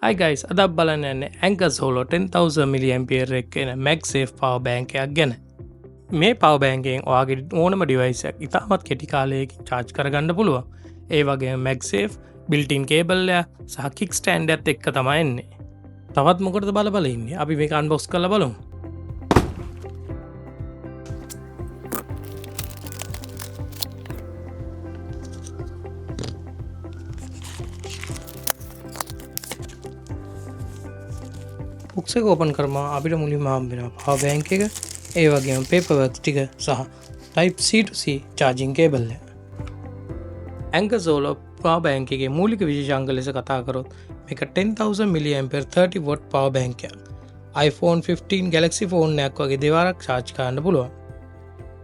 Hi guys, අද අපි බලන්න යන්නේ Anker Solo 10,000 mAh එක එන MagSafe power bank එකක් ගැන. මේ power bank එකෙන් ඔයාගේ ඕනම device එකක් ඉතාමත් කෙටි කාලයකින් charge කරගන්න පුළුවන්. ඒ වගේම MagSafe built-in cable එක සහ kickstand එකත් එක්ක තමයි එන්නේ. තවත් මොකටද බල ඉන්නේ? අපි මේක unbox කරලා බලමු. box එක open කරම අපිට මුලින්ම හම්බෙනවා power bank එක, ඒ වගේම paperwork ටික සහ type C to C charging cable එක. Anker Solo power bank එකේ මූලික විශේෂාංග ලෙස කතා කරොත් මේක 10,000 mAh 30 watt power bank එකක්. iPhone 15 Galaxy phone එකක් වගේ දෙවරක් charge කරන්න පුළුවන්.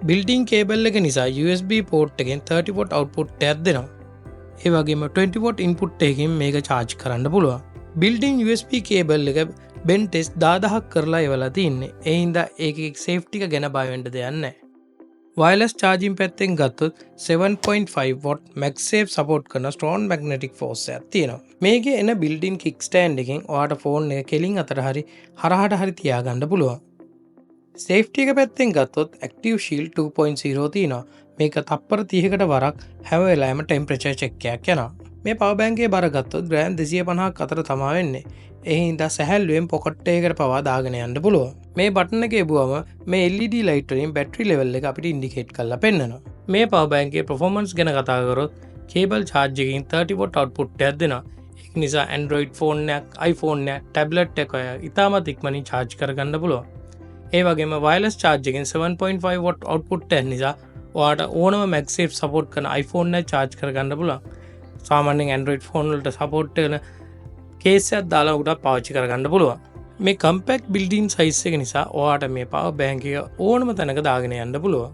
built-in cable එක නිසා USB port එකෙන් 30 watt output එකක් දෙනවා. ඒ වගේම 20 watt input එකකින් මේක charge කරන්න පුළුවන්. built-in USB cable එක Ben test 1000ක් කරලා ඉවලා තින්නේ. ඒ හින්දා ඒකේ safety එක ගැන බය වෙන්න දෙයක් නැහැ. wireless charging පැත්තෙන් ගත්තොත් 7.5 watt MagSafe support කරන strong magnetic force එකක් තියෙනවා. මේකේ එන built-in kickstand එකෙන් ඔයාට phone එක කෙලින් අතර හරි හරහට හරි තියාගන්න පුළුවන්. safety එක පැත්තෙන් ගත්තොත් active shield 2.0 තියෙනවා. මේක තප්පර 30කට වරක් හැම වෙලාවෙම temperature check එකක් යනවා. මේ power bank එකේ බර ගත්තොත් ග්‍රෑම් 250ක් අතර තමයි වෙන්නේ. ඒ හින්දා සැහැල්ලුවෙන් පොකට් එකකට පවා දාගෙන යන්න පුළුවන්. මේ බටන් එක එබුවම මේ LED light වලින් battery level එක අපිට indicate කරලා පෙන්නනවා. මේ power bank එකේ performance ගැන කතා කරොත් cable charge එකකින් 30 watt output එකක් දෙනවා. ඒක නිසා Android phone එකක්, iPhone එකක්, tablet එකක ඉතාමත් ඉක්මනින් charge කරගන්න පුළුවන්. ඒ වගේම wireless charge එකෙන් 7.5 watt output එකක් නිසා ඔයාට ඕනම MagSafe support කරන iPhone එක charge කරගන්න පුළුවන්. සාමාන්‍යයෙන් Android phone වලට support කරන case එකක් දාලා උඩ පාවිච්චි කරගන්න පුළුවන්. මේ compact built-in size එක නිසා ඔයාට මේ power bank එක ඕනම තැනක දාගෙන යන්න පුළුවන්.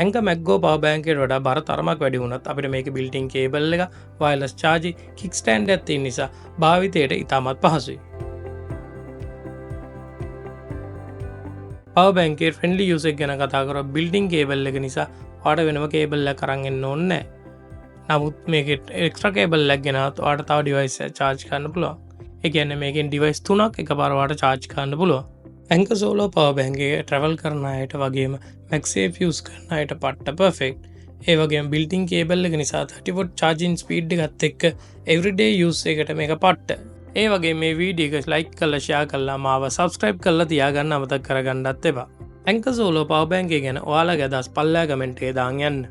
Anker MagGo power bank එකට වඩා බර තරමක් වැඩි වුණත් අපිට මේකේ built-in cable එක, wireless charging, kickstand එකක් තියෙන නිසා භාවිතයට ඉතාමත් පහසුයි. power bank එකේ friendly use එක ගැන කතා කරොත් built-in cable එක නිසා ඔයාට වෙනම cable එකක් අරන් එන්න ඕනේ නැහැ. නමුත් මේකේ එක්ස්ට්‍රා කේබල් එකක් ගෙනාවත් ඔයාට තව ඩිවයිස් එකක් charge කරන්න පුළුවන්. ඒ කියන්නේ මේකෙන් ඩිවයිස් 3ක් එකපාර ඔයාට charge කරන්න පුළුවන්. Anker Solo power bank එක travel කරන අයට වගේම MagSafe use කරන අයට පට්ට perfect. ඒ වගේම built-in cable එක නිසා 30 watt charging speed එකත් එක්ක everyday use එකට මේක පට්ට. ඒ වගේ මේ වීඩියෝ එක like කරලා share කරලා මාව subscribe කරලා තියාගන්න අමතක කරගන්නත් එපා. Anker Solo power bank එක ගැන ඔයාලගේ අදහස් පල්ලෙහා comment එකේ දාන්න යන්න.